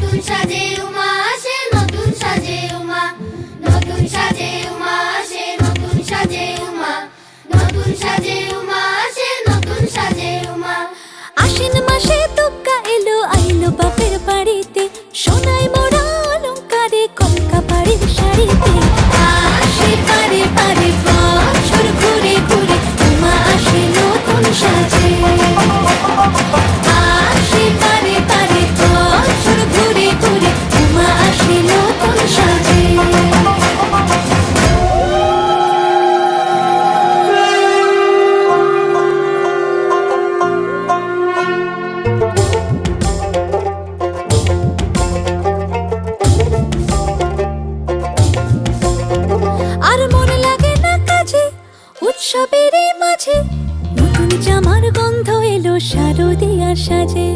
নতুন সাজে উমা আসে, নতুন সাজে উমা, নতুন সাজে উমা আসে, নতুন সাজে উমা, নতুন সাজে উমা আসে, নতুন সাজে উমা। আশ্বিন মাসে দুর্গা এলো, আইলো বাপের বাড়িতে, সোনায় মোড়া অলংকারে কলকা বাড়ির শাড়িতে। আসে পারে পারে বছর ঘুরে ঘুরে, উমা আসে নতুন সাজে। আসে পারে পারে বছর ঘুরে ঘুরে, উমা আসে নতুন সাজে। আর মন লাগে না কাজে, উৎসবের মাঝে, নতুন জামার গন্ধ এলো শারদিয়ার সাজে।